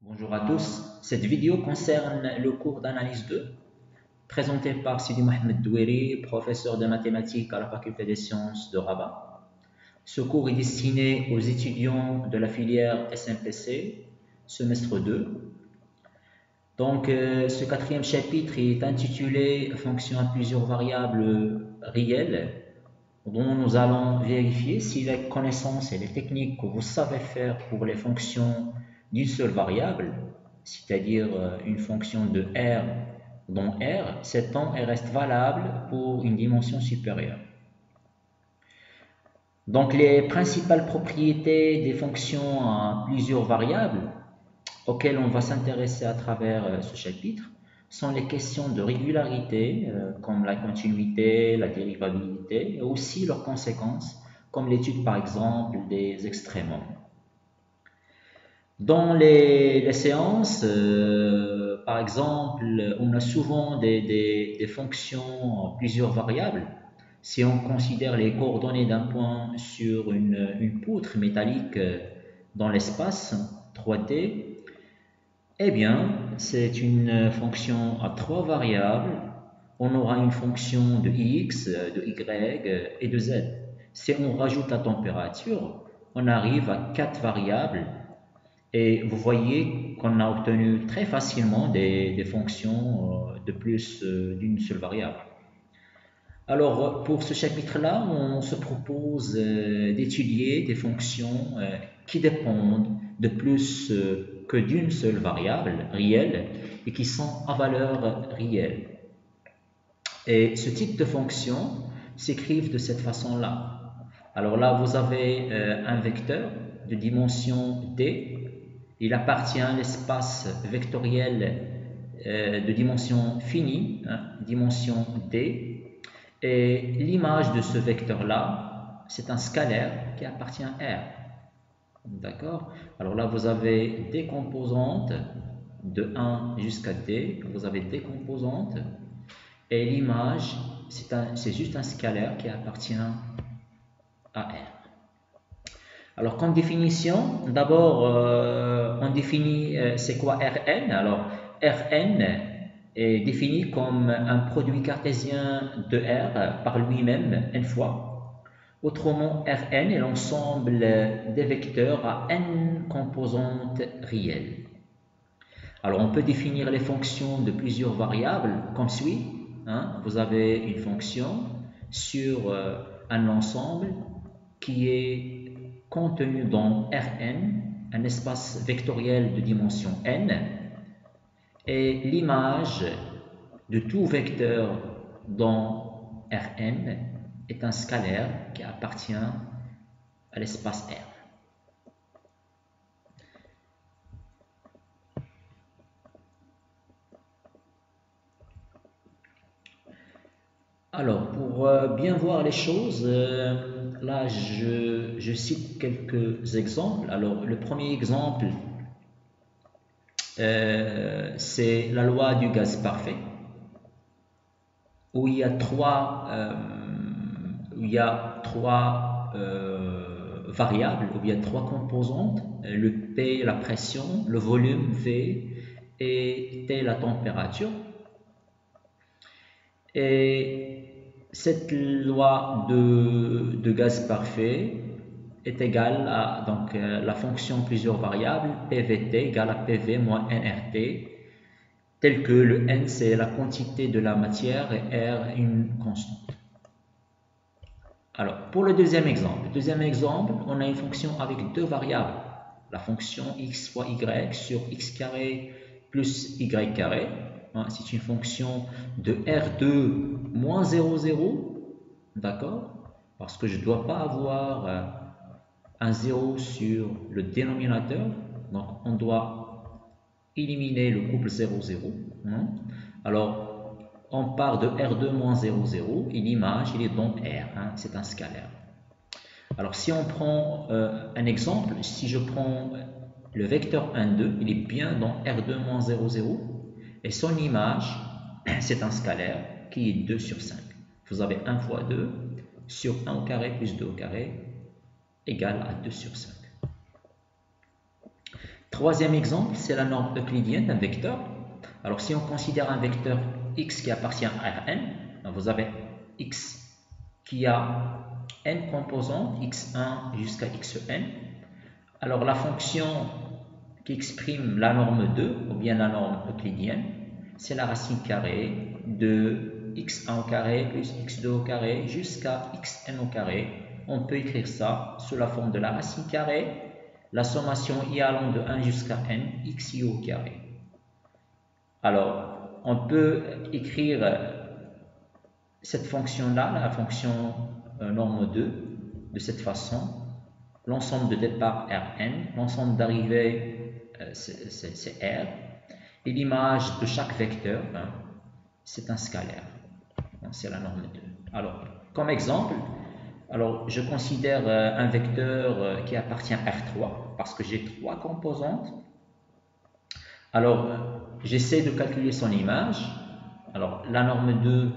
Bonjour à tous, cette vidéo concerne le cours d'analyse 2 présenté par Sidi Mohamed Doueri, professeur de mathématiques à la faculté des sciences de Rabat. Ce cours est destiné aux étudiants de la filière SMPC, semestre 2. Donc, ce quatrième chapitre est intitulé Fonctions à plusieurs variables réelles, dont nous allons vérifier si les connaissances et les techniques que vous savez faire pour les fonctions d'une seule variable, c'est-à-dire une fonction de R dont R s'étend et reste valable pour une dimension supérieure. Donc les principales propriétés des fonctions à plusieurs variables auxquelles on va s'intéresser à travers ce chapitre sont les questions de régularité, comme la continuité, la dérivabilité, et aussi leurs conséquences, comme l'étude par exemple des extrémums. Dans les séances, par exemple, on a souvent des fonctions en plusieurs variables. Si on considère les coordonnées d'un point sur une poutre métallique dans l'espace 3D, eh bien, c'est une fonction à trois variables. On aura une fonction de x, de y et de z. Si on rajoute la température, on arrive à quatre variables. Et vous voyez qu'on a obtenu très facilement des fonctions de plus d'une seule variable. Alors, pour ce chapitre-là, on se propose d'étudier des fonctions qui dépendent de plus que d'une seule variable réelle et qui sont à valeur réelle. Et ce type de fonctions s'écrivent de cette façon-là. Alors là, vous avez un vecteur de dimension d. Il appartient à l'espace vectoriel de dimension finie, dimension d. Et l'image de ce vecteur-là, c'est un scalaire qui appartient à R. D'accord? Alors là, vous avez des composantes de 1 jusqu'à d. Vous avez des composantes. Et l'image, c'est juste un scalaire qui appartient à R. Alors, comme définition, d'abord, on définit c'est quoi Rn. Alors, Rn est défini comme un produit cartésien de R par lui-même n fois. Autrement, Rn est l'ensemble des vecteurs à n composantes réelles. Alors, on peut définir les fonctions de plusieurs variables comme suit. Vous avez une fonction sur un ensemble qui est contenu dans Rn, un espace vectoriel de dimension n, et l'image de tout vecteur dans Rn est un scalaire qui appartient à l'espace R. Alors, pour bien voir les choses, là, je cite quelques exemples. Alors, le premier exemple, c'est la loi du gaz parfait, où il y a trois variables, où il y a trois composantes, le P, la pression, le volume V et T, la température. Et cette loi de gaz parfait est égale à donc, la fonction plusieurs variables PVT égale à PV moins nRT, tel que le n c'est la quantité de la matière et R une constante. Alors, pour le deuxième exemple, on a une fonction avec deux variables. La fonction x fois y sur x carré plus y carré. C'est une fonction de R2 moins 0, 0. D'accord? Parce que je ne dois pas avoir un 0 sur le dénominateur. Donc, on doit éliminer le couple 0, 0. Alors, on part de R2 moins 0, 0 et l'image, il est dans R. C'est un scalaire. Alors, si on prend un exemple, si je prends le vecteur 1, 2, il est bien dans R2 moins 0, 0. Et son image, c'est un scalaire qui est 2 sur 5. Vous avez 1 fois 2 sur 1 au carré plus 2 au carré égale à 2 sur 5. Troisième exemple, c'est la norme euclidienne d'un vecteur. Alors, si on considère un vecteur x qui appartient à Rn, vous avez x qui a n composantes, x1 jusqu'à xn. Alors, la fonction qui exprime la norme 2, ou bien la norme euclidienne, c'est la racine carrée de x1 au carré plus x2 au carré jusqu'à xn au carré. On peut écrire ça sous la forme de la racine carrée, la sommation i allant de 1 jusqu'à n, xi au carré. Alors, on peut écrire cette fonction-là, la fonction norme 2, de cette façon. L'ensemble de départ Rn, l'ensemble d'arrivée c'est R, et l'image de chaque vecteur, c'est un scalaire. C'est la norme 2. Alors, comme exemple, alors, je considère un vecteur qui appartient à R3 parce que j'ai 3 composantes. Alors, j'essaie de calculer son image. Alors, la norme 2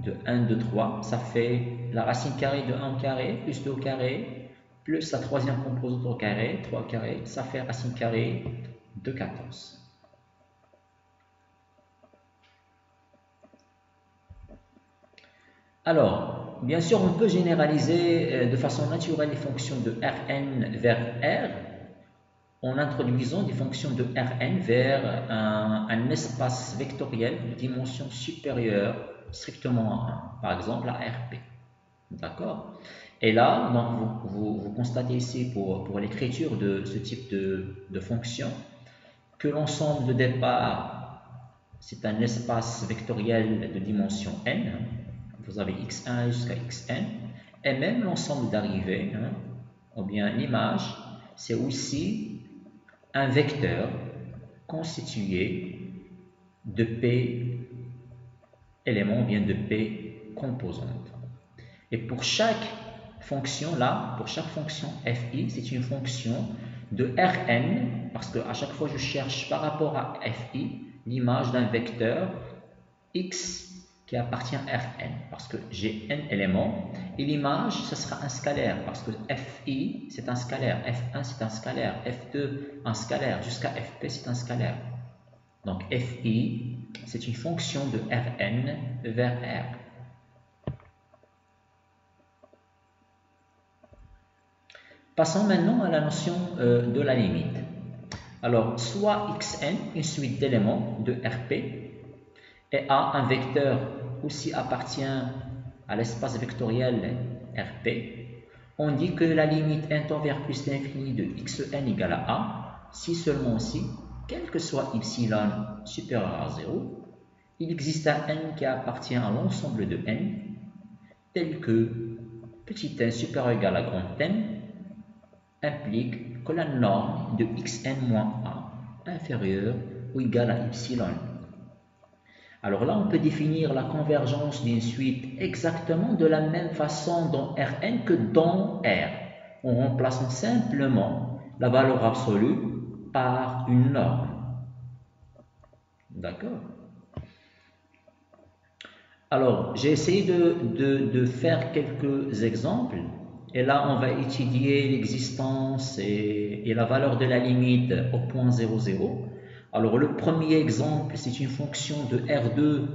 de 1, 2, 3, ça fait la racine carrée de 1 au carré plus 2 au carré plus la troisième composante au carré, 3 au carré, ça fait racine carrée de 14. Alors, bien sûr, on peut généraliser de façon naturelle les fonctions de Rn vers R en introduisant des fonctions de Rn vers un espace vectoriel de dimension supérieure strictement à 1, par exemple à Rp. D'accord? Et là, donc, vous constatez ici pour l'écriture de ce type de fonction que l'ensemble de départ, c'est un espace vectoriel de dimension n. Vous avez x1 jusqu'à xn, et même l'ensemble d'arrivée, ou bien l'image, c'est aussi un vecteur constitué de p éléments, ou bien de p composantes. Et pour chaque fonction là, pour chaque fonction fi, c'est une fonction de Rn, parce qu'à chaque fois je cherche par rapport à fi l'image d'un vecteur x qui appartient à Rn, parce que j'ai n éléments, et l'image, ce sera un scalaire, parce que fi, c'est un scalaire, f1, c'est un scalaire, f2, un scalaire, jusqu'à fp, c'est un scalaire. Donc, fi, c'est une fonction de Rn vers R. Passons maintenant à la notion de la limite. Alors, soit xn, une suite d'éléments de Rp, et A, un vecteur aussi appartient à l'espace vectoriel Rp, on dit que la limite n tend vers plus l'infini de xn égale à A, si seulement si, quel que soit epsilon supérieur à 0, il existe un n qui appartient à l'ensemble de n, tel que petit n supérieur ou égal à grand n implique que la norme de xn-a inférieure ou égale à epsilon. Alors là, on peut définir la convergence d'une suite exactement de la même façon dans Rn que dans R, en remplaçant simplement la valeur absolue par une norme. D'accord? Alors, j'ai essayé de faire quelques exemples, et là, on va étudier l'existence et la valeur de la limite au point 0, 0. Alors, le premier exemple, c'est une fonction de R2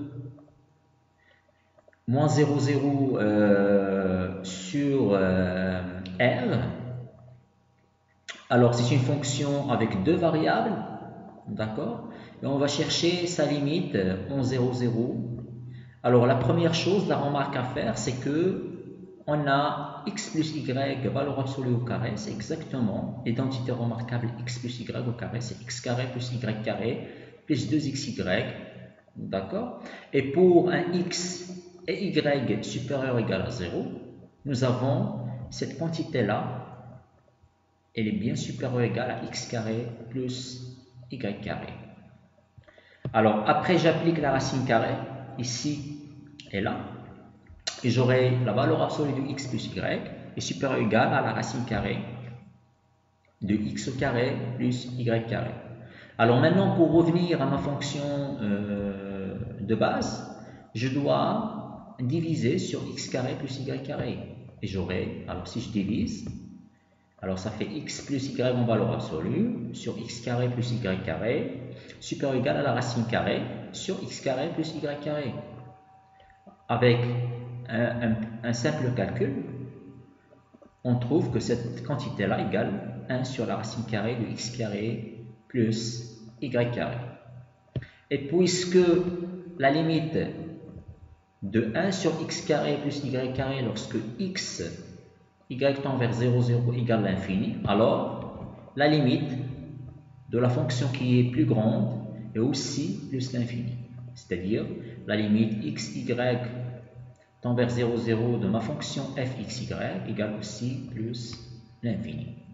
moins 0, 0 sur R. Alors, c'est une fonction avec deux variables, d'accord? Et on va chercher sa limite en 0, 0. Alors, la première chose, la remarque à faire, c'est que on a x plus y valeur absolue au carré, c'est exactement l'identité remarquable x plus y au carré, c'est x carré plus y carré plus 2xy, d'accord? Et pour un x et y supérieur ou égal à 0, nous avons cette quantité-là, elle est bien supérieure ou égale à x carré plus y carré. Alors, après, j'applique la racine carrée, ici et là, et j'aurai la valeur absolue de x plus y est supérieure ou égale à la racine carrée de x au carré plus y carré. Alors maintenant, pour revenir à ma fonction de base, je dois diviser sur x carré plus y carré. Et j'aurai, alors si je divise, Alors ça fait x plus y en valeur absolue sur x carré plus y carré supérieur ou égal à la racine carrée sur x carré plus y carré. Avec un simple calcul, on trouve que cette quantité-là égale 1 sur la racine carrée de x carré plus y carré. Et puisque la limite de 1 sur x carré plus y carré lorsque x, y tend vers 0, 0 égale l'infini, alors la limite de la fonction qui est plus grande est aussi plus l'infini. C'est-à-dire la limite x, y tend vers 0, 0 de ma fonction f, x, y égale aussi plus l'infini.